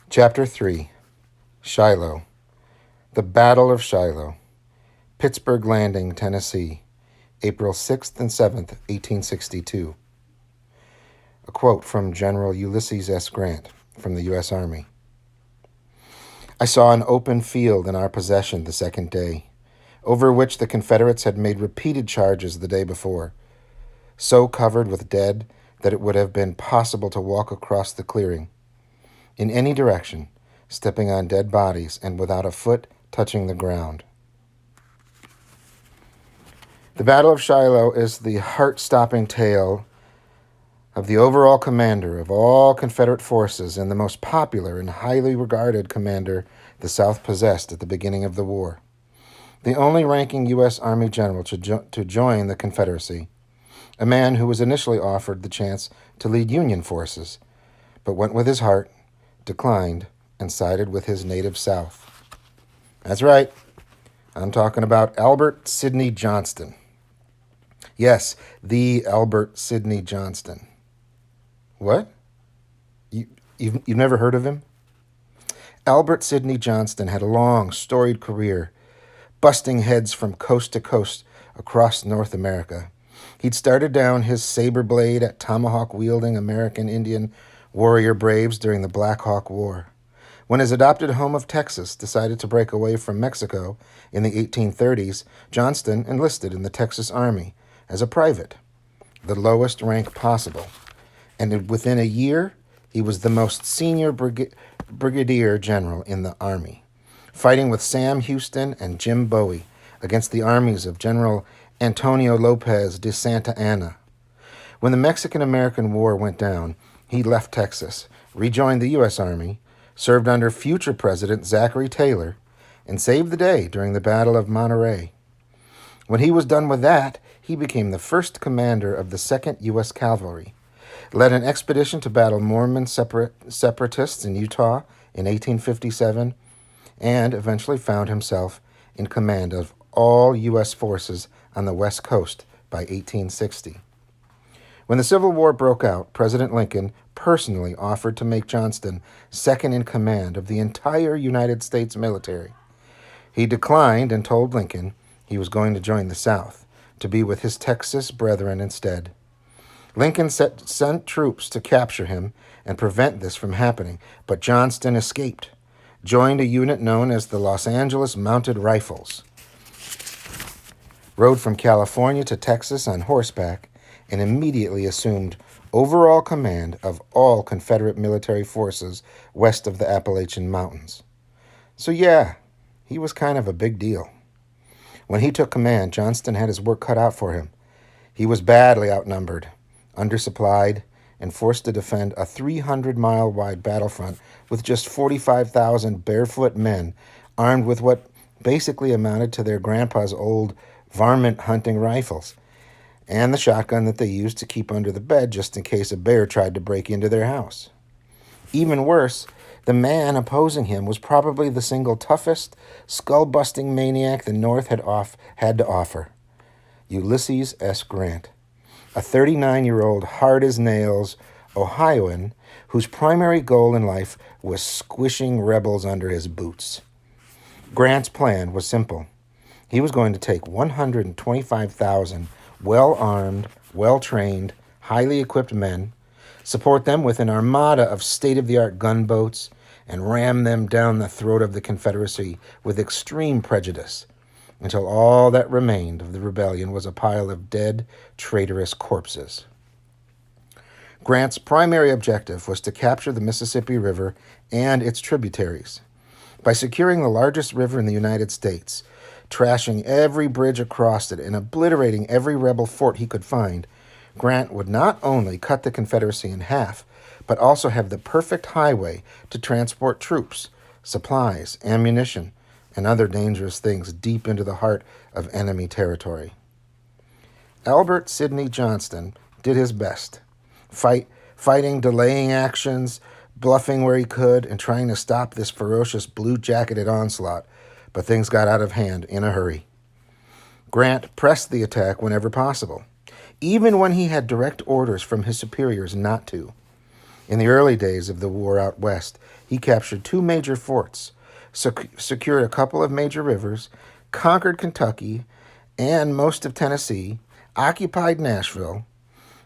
Chapter 3. Shiloh. The Battle of Shiloh. Pittsburgh Landing, Tennessee, April 6th and 7th, 1862. A quote from General Ulysses S. Grant from the U.S. Army. I saw an open field in our possession the second day, over which the Confederates had made repeated charges the day before, so covered with dead that it would have been possible to walk across the clearing, in any direction, stepping on dead bodies and without a foot touching the ground. The Battle of Shiloh is the heart-stopping tale of the overall commander of all Confederate forces and the most popular and highly regarded commander the South possessed at the beginning of the war. The only ranking U.S. Army general to join the Confederacy, a man who was initially offered the chance to lead Union forces, but went with his heart, declined, and sided with his native South. That's right. I'm talking about Albert Sidney Johnston. Yes, the Albert Sidney Johnston. What? You've never heard of him? Albert Sidney Johnston had a long, storied career, busting heads from coast to coast across North America. He'd started down his saber blade at tomahawk-wielding American Indian warrior braves during the Black Hawk War. When his adopted home of Texas decided to break away from Mexico in the 1830s, Johnston enlisted in the Texas Army as a private, the lowest rank possible. And within a year, he was the most senior brigadier general in the Army, fighting with Sam Houston and Jim Bowie against the armies of General Antonio Lopez de Santa Anna. When the Mexican-American War went down, he left Texas, rejoined the U.S. Army, served under future President Zachary Taylor, and saved the day during the Battle of Monterey. When he was done with that, he became the first commander of the 2nd U.S. Cavalry, led an expedition to battle Mormon separatists in Utah in 1857, and eventually found himself in command of all U.S. forces on the West Coast by 1860. When the Civil War broke out, President Lincoln personally offered to make Johnston second in command of the entire United States military. He declined and told Lincoln he was going to join the South, to be with his Texas brethren instead. Lincoln sent troops to capture him and prevent this from happening, but Johnston escaped, joined a unit known as the Los Angeles Mounted Rifles, rode from California to Texas on horseback, and immediately assumed overall command of all Confederate military forces west of the Appalachian Mountains. So yeah, he was kind of a big deal. When he took command, Johnston had his work cut out for him. He was badly outnumbered, undersupplied, and forced to defend a 300-mile-wide battlefront with just 45,000 barefoot men armed with what basically amounted to their grandpa's old varmint-hunting rifles, and the shotgun that they used to keep under the bed just in case a bear tried to break into their house. Even worse, the man opposing him was probably the single toughest, skull-busting maniac the North had to offer, Ulysses S. Grant, a 39-year-old hard-as-nails Ohioan whose primary goal in life was squishing rebels under his boots. Grant's plan was simple. He was going to take 125,000 well-armed, well-trained, highly equipped men, support them with an armada of state-of-the-art gunboats, and ram them down the throat of the Confederacy with extreme prejudice, until all that remained of the rebellion was a pile of dead, traitorous corpses. Grant's primary objective was to capture the Mississippi River and its tributaries. By securing the largest river in the United States, trashing every bridge across it, and obliterating every rebel fort he could find, Grant would not only cut the Confederacy in half, but also have the perfect highway to transport troops, supplies, ammunition, and other dangerous things deep into the heart of enemy territory. Albert Sidney Johnston did his best, fighting delaying actions, bluffing where he could, and trying to stop this ferocious blue-jacketed onslaught, but things got out of hand in a hurry. Grant pressed the attack whenever possible, even when he had direct orders from his superiors not to. In the early days of the war out west, he captured two major forts, secured a couple of major rivers, conquered Kentucky and most of Tennessee, occupied Nashville,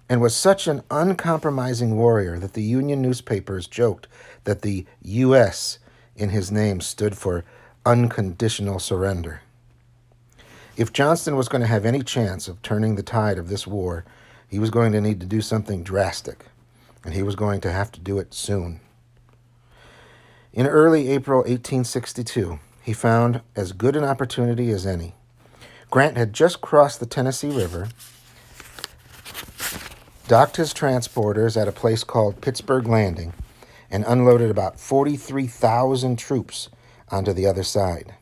and was such an uncompromising warrior that the Union newspapers joked that the U.S. in his name stood for unconditional surrender. If Johnston was going to have any chance of turning the tide of this war, he was going to need to do something drastic, and he was going to have to do it soon. In early April 1862, he found as good an opportunity as any. Grant had just crossed the Tennessee River, docked his transporters at a place called Pittsburgh Landing, and unloaded about 43,000 troops onto the other side.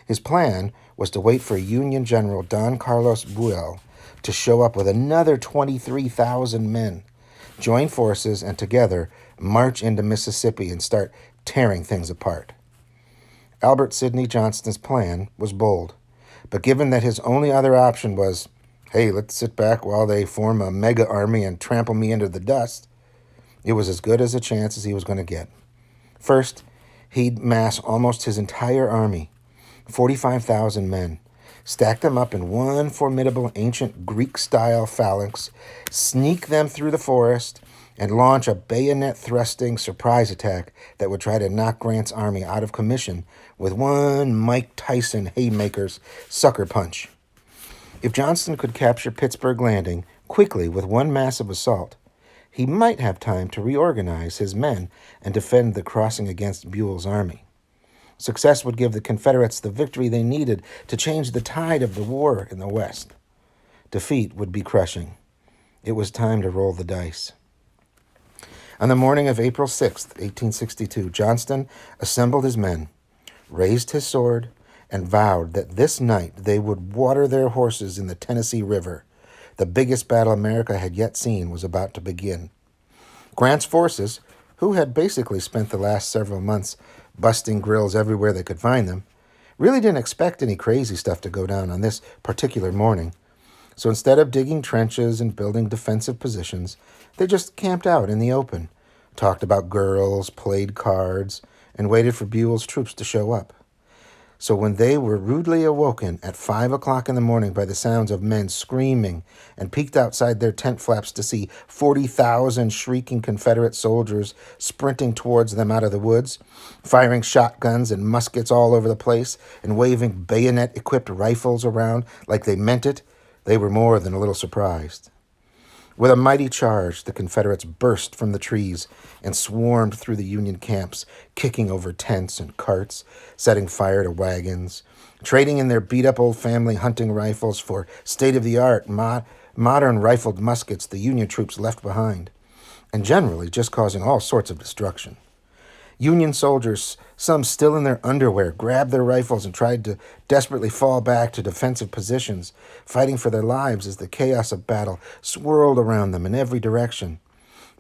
His plan was to wait for Union General Don Carlos Buell to show up with another 23,000 men, join forces, and together march into Mississippi and start tearing things apart. Albert Sidney Johnston's plan was bold, but given that his only other option was, hey, let's sit back while they form a mega army and trample me into the dust, it was as good as a chance as he was going to get. First, he'd mass almost his entire army, 45,000 men, stack them up in one formidable ancient Greek-style phalanx, sneak them through the forest, and launch a bayonet-thrusting surprise attack that would try to knock Grant's army out of commission with one Mike Tyson haymaker's sucker punch. If Johnston could capture Pittsburgh Landing quickly with one massive assault, he might have time to reorganize his men and defend the crossing against Buell's army. Success would give the Confederates the victory they needed to change the tide of the war in the West. Defeat would be crushing. It was time to roll the dice. On the morning of April 6, 1862, Johnston assembled his men, raised his sword, and vowed that this night they would water their horses in the Tennessee River. The biggest battle America had yet seen was about to begin. Grant's forces, who had basically spent the last several months busting grills everywhere they could find them, really didn't expect any crazy stuff to go down on this particular morning. So instead of digging trenches and building defensive positions, they just camped out in the open, talked about girls, played cards, and waited for Buell's troops to show up. So when they were rudely awoken at 5 o'clock in the morning by the sounds of men screaming and peeked outside their tent flaps to see 40,000 shrieking Confederate soldiers sprinting towards them out of the woods, firing shotguns and muskets all over the place and waving bayonet-equipped rifles around like they meant it, they were more than a little surprised. With a mighty charge, the Confederates burst from the trees and swarmed through the Union camps, kicking over tents and carts, setting fire to wagons, trading in their beat-up old family hunting rifles for state-of-the-art modern rifled muskets the Union troops left behind, and generally just causing all sorts of destruction. Union soldiers, some still in their underwear, grabbed their rifles and tried to desperately fall back to defensive positions, fighting for their lives as the chaos of battle swirled around them in every direction.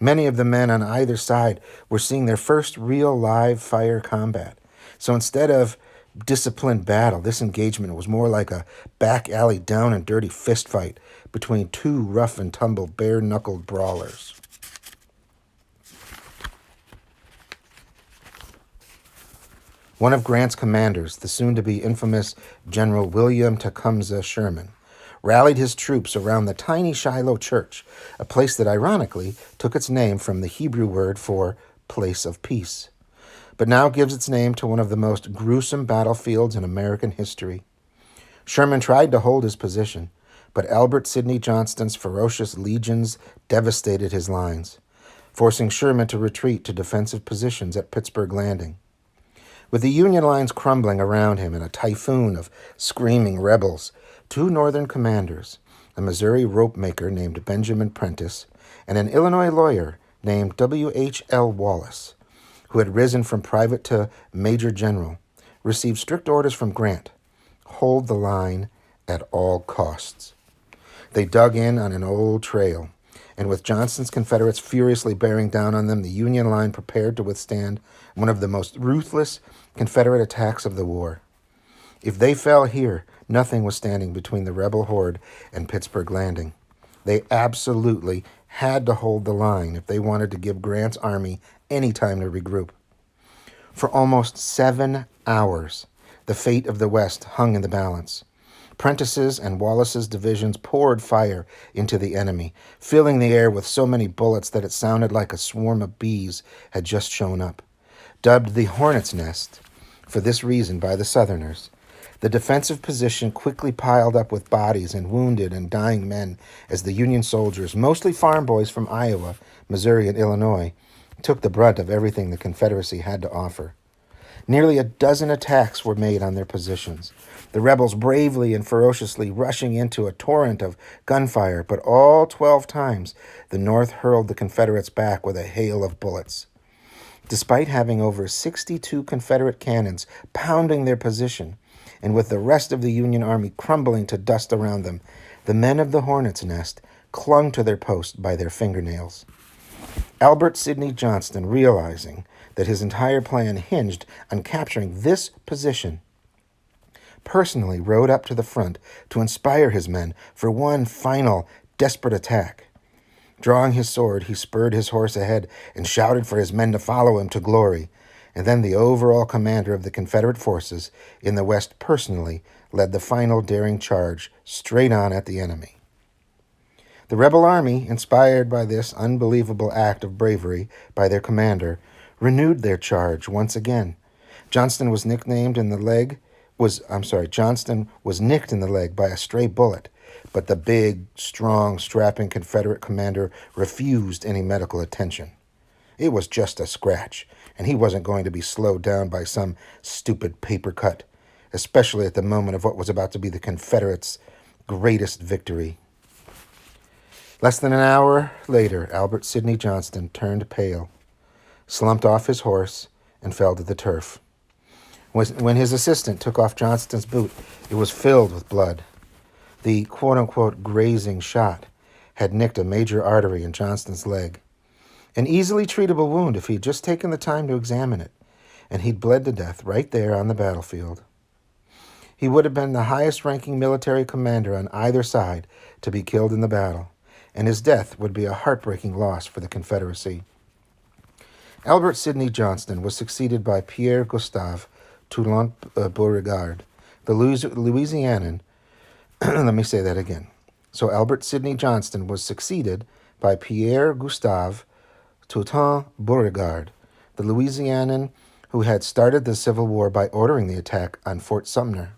Many of the men on either side were seeing their first real live fire combat. So instead of disciplined battle, this engagement was more like a back alley down and dirty fist fight between two rough and tumble bare-knuckled brawlers. One of Grant's commanders, the soon-to-be infamous General William Tecumseh Sherman, rallied his troops around the tiny Shiloh Church, a place that ironically took its name from the Hebrew word for place of peace, but now gives its name to one of the most gruesome battlefields in American history. Sherman tried to hold his position, but Albert Sidney Johnston's ferocious legions devastated his lines, forcing Sherman to retreat to defensive positions at Pittsburgh Landing. With the Union lines crumbling around him in a typhoon of screaming rebels, two Northern commanders, a Missouri rope maker named Benjamin Prentiss and an Illinois lawyer named W.H.L. Wallace, who had risen from private to major general, received strict orders from Grant: hold the line at all costs. They dug in on an old trail, and with Johnston's Confederates furiously bearing down on them, the Union line prepared to withstand one of the most ruthless Confederate attacks of the war. If they fell here, nothing was standing between the rebel horde and Pittsburgh Landing. They absolutely had to hold the line if they wanted to give Grant's army any time to regroup. For almost 7 hours, the fate of the West hung in the balance. Prentice's and Wallace's divisions poured fire into the enemy, filling the air with so many bullets that it sounded like a swarm of bees had just shown up. Dubbed the Hornet's Nest for this reason by the Southerners, the defensive position quickly piled up with bodies and wounded and dying men as the Union soldiers, mostly farm boys from Iowa, Missouri, and Illinois, took the brunt of everything the Confederacy had to offer. Nearly a dozen attacks were made on their positions, the rebels bravely and ferociously rushing into a torrent of gunfire, but all 12 times the North hurled the Confederates back with a hail of bullets. Despite having over 62 Confederate cannons pounding their position, and with the rest of the Union Army crumbling to dust around them, the men of the Hornet's Nest clung to their post by their fingernails. Albert Sidney Johnston, realizing that his entire plan hinged on capturing this position, personally rode up to the front to inspire his men for one final, desperate attack. Drawing his sword, he spurred his horse ahead and shouted for his men to follow him to glory, and then the overall commander of the Confederate forces in the West personally led the final daring charge straight on at the enemy. The rebel army, inspired by this unbelievable act of bravery by their commander, renewed their charge once again. Johnston was nicked in the leg by a stray bullet, but the big, strong, strapping Confederate commander refused any medical attention. It was just a scratch, and he wasn't going to be slowed down by some stupid paper cut, especially at the moment of what was about to be the Confederates' greatest victory. Less than an hour later, Albert Sidney Johnston turned pale, slumped off his horse, and fell to the turf. When his assistant took off Johnston's boot, it was filled with blood. The quote-unquote grazing shot had nicked a major artery in Johnston's leg. An easily treatable wound if he'd just taken the time to examine it, and he'd bled to death right there on the battlefield. He would have been the highest-ranking military commander on either side to be killed in the battle, and his death would be a heartbreaking loss for the Confederacy. Albert Sidney Johnston was succeeded by Pierre Gustave Toulon Beauregard, the Louisianan. Let me say that again. So Albert Sidney Johnston was succeeded by Pierre Gustave Toulon Beauregard, the Louisianan who had started the Civil War by ordering the attack on Fort Sumner.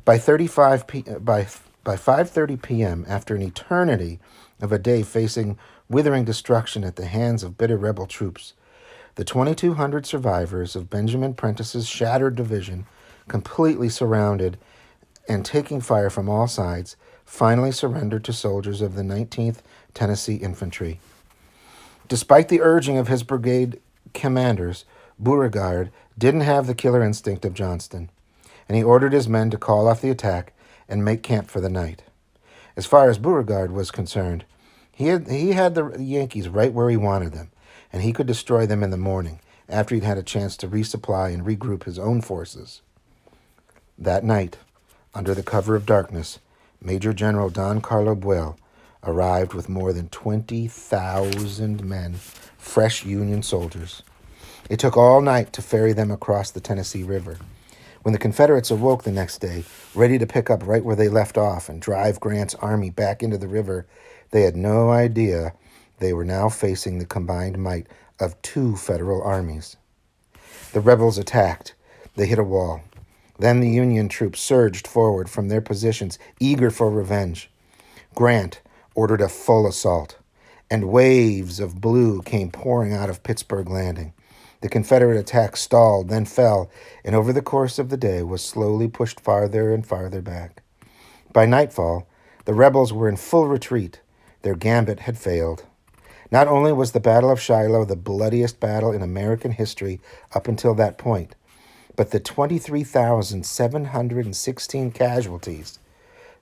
By 5:30 p.m., after an eternity of a day facing withering destruction at the hands of bitter rebel troops, the 2,200 survivors of Benjamin Prentice's shattered division, completely surrounded and taking fire from all sides, finally surrendered to soldiers of the 19th Tennessee Infantry. Despite the urging of his brigade commanders, Beauregard didn't have the killer instinct of Johnston, and he ordered his men to call off the attack and make camp for the night. As far as Beauregard was concerned, he had the Yankees right where he wanted them, and he could destroy them in the morning after he'd had a chance to resupply and regroup his own forces. That night, under the cover of darkness, Major General Don Carlo Buell arrived with more than 20,000 men, fresh Union soldiers. It took all night to ferry them across the Tennessee River. When the Confederates awoke the next day, ready to pick up right where they left off and drive Grant's army back into the river, they had no idea they were now facing the combined might of 2 Federal armies. The rebels attacked. They hit a wall. Then the Union troops surged forward from their positions, eager for revenge. Grant ordered a full assault, and waves of blue came pouring out of Pittsburgh Landing. The Confederate attack stalled, then fell, and over the course of the day was slowly pushed farther and farther back. By nightfall, the rebels were in full retreat. Their gambit had failed. Not only was the Battle of Shiloh the bloodiest battle in American history up until that point, but the 23,716 casualties,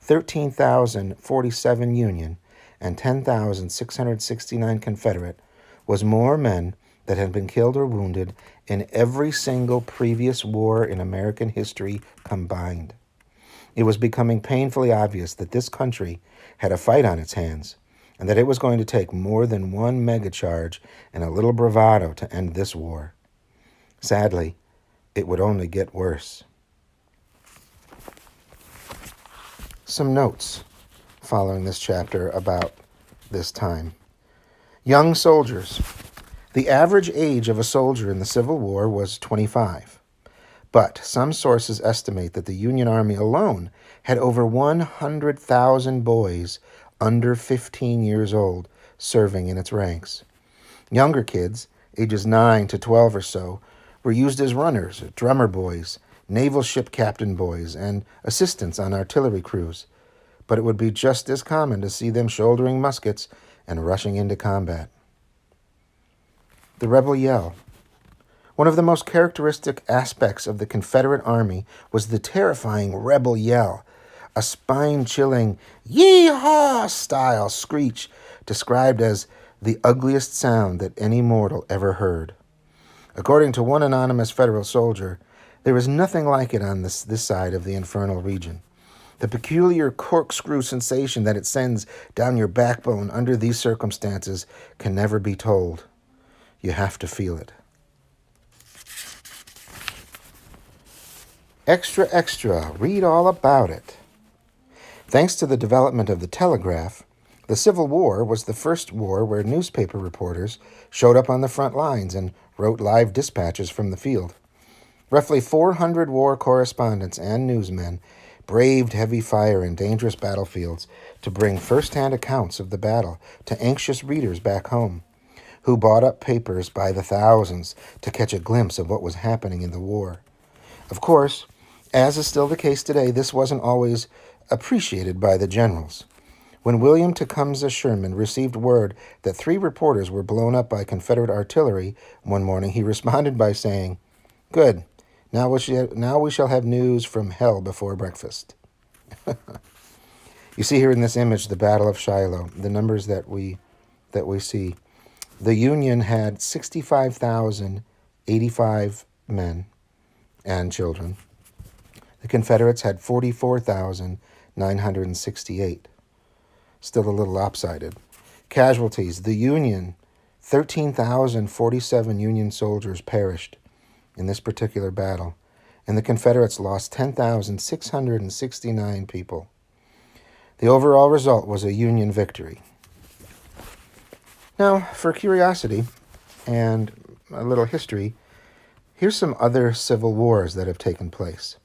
13,047 Union, and 10,669 Confederate was more men that had been killed or wounded in every single previous war in American history combined. It was becoming painfully obvious that this country had a fight on its hands, and that it was going to take more than one megacharge and a little bravado to end this war. Sadly, it would only get worse. Some notes following this chapter about this time. Young soldiers. The average age of a soldier in the Civil War was 25. But some sources estimate that the Union Army alone had over 100,000 boys under 15 years old serving in its ranks. Younger kids, ages 9 to 12 or so, were used as runners, drummer boys, naval ship captain boys, and assistants on artillery crews. But it would be just as common to see them shouldering muskets and rushing into combat. The rebel yell. One of the most characteristic aspects of the Confederate Army was the terrifying rebel yell, a spine-chilling yee-haw style screech described as the ugliest sound that any mortal ever heard. According to one anonymous Federal soldier, there is nothing like it on this side of the infernal region. The peculiar corkscrew sensation that it sends down your backbone under these circumstances can never be told. You have to feel it. Extra, extra, read all about it. Thanks to the development of the telegraph, the Civil War was the first war where newspaper reporters showed up on the front lines and wrote live dispatches from the field. Roughly 400 war correspondents and newsmen braved heavy fire and dangerous battlefields to bring first-hand accounts of the battle to anxious readers back home, who bought up papers by the thousands to catch a glimpse of what was happening in the war. Of course, as is still the case today, this wasn't always appreciated by the generals. When William Tecumseh Sherman received word that 3 reporters were blown up by Confederate artillery one morning, he responded by saying, "Good, now we shall have news from hell before breakfast." You see here in this image the Battle of Shiloh, the numbers that we see. The Union had 65,085 men and children. The Confederates had 44,968. Still a little lopsided. Casualties. The Union, 13,047 Union soldiers perished in this particular battle, and the Confederates lost 10,669 people. The overall result was a Union victory. Now, for curiosity and a little history, here's some other civil wars that have taken place.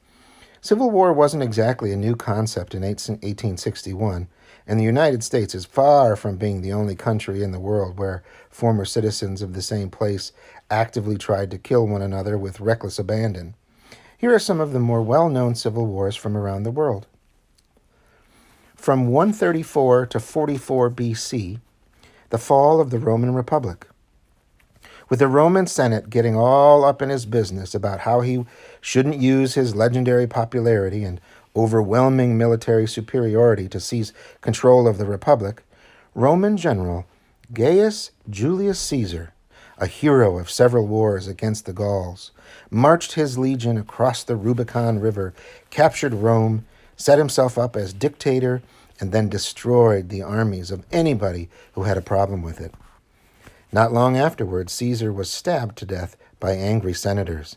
Civil War wasn't exactly a new concept in 1861, and the United States is far from being the only country in the world where former citizens of the same place actively tried to kill one another with reckless abandon. Here are some of the more well-known civil wars from around the world. From 134 to 44 BC, the fall of the Roman Republic. With the Roman Senate getting all up in his business about how he shouldn't use his legendary popularity and overwhelming military superiority to seize control of the Republic, Roman general Gaius Julius Caesar, a hero of several wars against the Gauls, marched his legion across the Rubicon River, captured Rome, set himself up as dictator, and then destroyed the armies of anybody who had a problem with it. Not long afterwards, Caesar was stabbed to death by angry senators.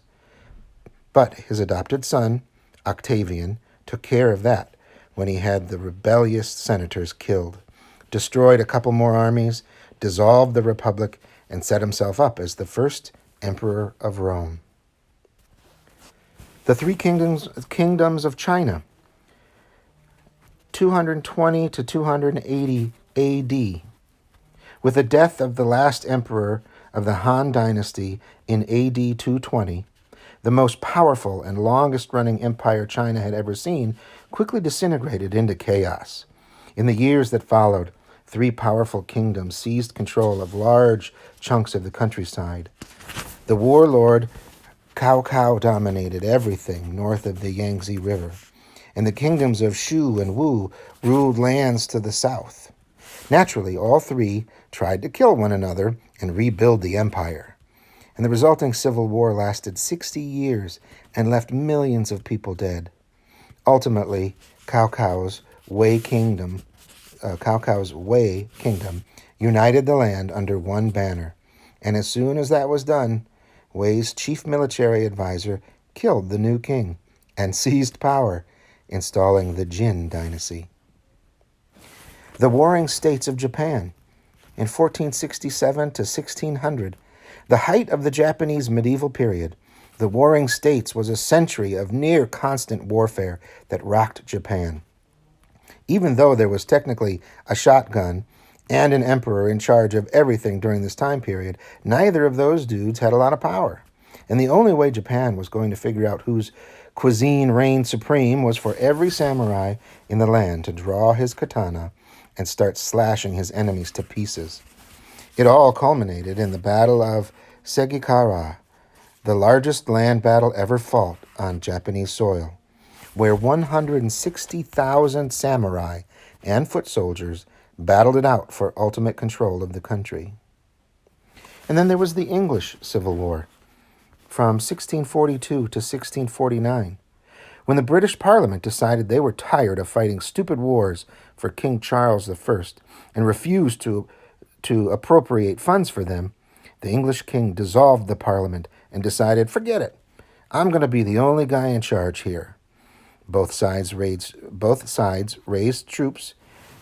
But his adopted son, Octavian, took care of that when he had the rebellious senators killed, destroyed a couple more armies, dissolved the Republic, and set himself up as the first emperor of Rome. The Three Kingdoms of China, 220 to 280 AD. With the death of the last emperor of the Han Dynasty in AD 220, the most powerful and longest-running empire China had ever seen quickly disintegrated into chaos. In the years that followed, 3 powerful kingdoms seized control of large chunks of the countryside. The warlord Cao Cao dominated everything north of the Yangtze River, and the kingdoms of Shu and Wu ruled lands to the south. Naturally, all 3 tried to kill one another and rebuild the empire. And the resulting civil war lasted 60 years and left millions of people dead. Ultimately, Cao Cao's Wei Kingdom Cao Wei kingdom, united the land under one banner. And as soon as that was done, Wei's chief military advisor killed the new king and seized power, installing the Jin dynasty. The Warring States of Japan. In 1467 to 1600, the height of the Japanese medieval period, the Warring States was a century of near constant warfare that rocked Japan. Even though there was technically a shotgun and an emperor in charge of everything during this time period, neither of those dudes had a lot of power. And the only way Japan was going to figure out whose cuisine reigned supreme was for every samurai in the land to draw his katana and start slashing his enemies to pieces. It all culminated in the Battle of Sekigahara, the largest land battle ever fought on Japanese soil, where 160,000 samurai and foot soldiers battled it out for ultimate control of the country. And then there was the English Civil War from 1642 to 1649, when the British Parliament decided they were tired of fighting stupid wars for King Charles I and refused to appropriate funds for them. The English king dissolved the Parliament and decided, forget it, I'm going to be the only guy in charge here. Both sides raised troops,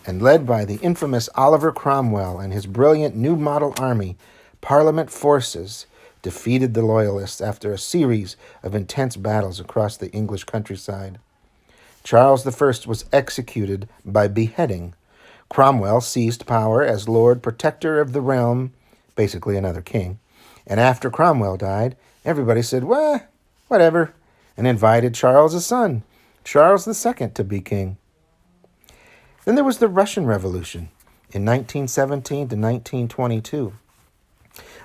and led by the infamous Oliver Cromwell and his brilliant new model army, Parliament forces defeated the Loyalists after a series of intense battles across the English countryside. Charles I was executed by beheading. Cromwell seized power as Lord Protector of the realm, basically another king. And after Cromwell died, everybody said, well, whatever, and invited Charles' son, Charles II, to be king. Then there was the Russian Revolution in 1917 to 1922.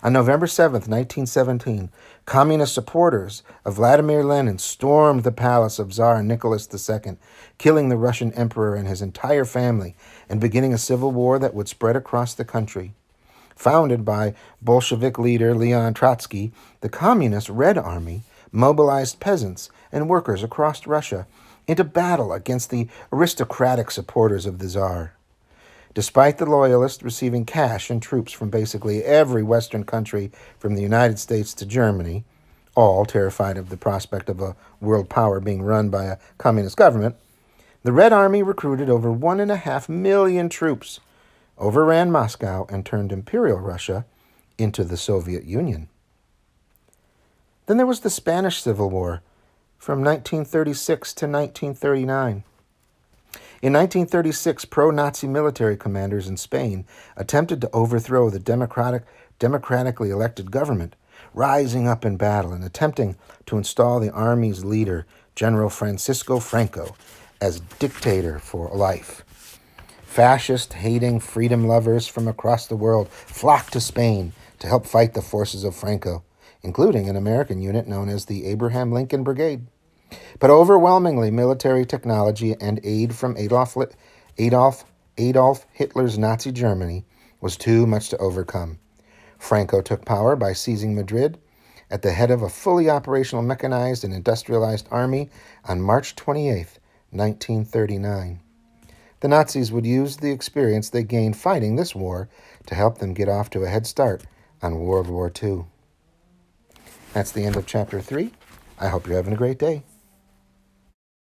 On November 7th, 1917, communist supporters of Vladimir Lenin stormed the palace of Tsar Nicholas II, killing the Russian emperor and his entire family and beginning a civil war that would spread across the country. Founded by Bolshevik leader Leon Trotsky, the Communist Red Army mobilized peasants and workers across Russia into battle against the aristocratic supporters of the Tsar. Despite the Loyalists receiving cash and troops from basically every Western country from the United States to Germany, all terrified of the prospect of a world power being run by a communist government, the Red Army recruited over 1.5 million troops, overran Moscow, and turned Imperial Russia into the Soviet Union. Then there was the Spanish Civil War from 1936 to 1939. In 1936, pro-Nazi military commanders in Spain attempted to overthrow the democratically elected government, rising up in battle and attempting to install the army's leader, General Francisco Franco, as dictator for life. Fascist-hating freedom lovers from across the world flocked to Spain to help fight the forces of Franco, including an American unit known as the Abraham Lincoln Brigade. But overwhelmingly, military technology and aid from Adolf Hitler's Nazi Germany was too much to overcome. Franco took power by seizing Madrid at the head of a fully operational mechanized and industrialized army on March 28, 1939. The Nazis would use the experience they gained fighting this war to help them get off to a head start on World War II. That's the end of Chapter 3. I hope you're having a great day.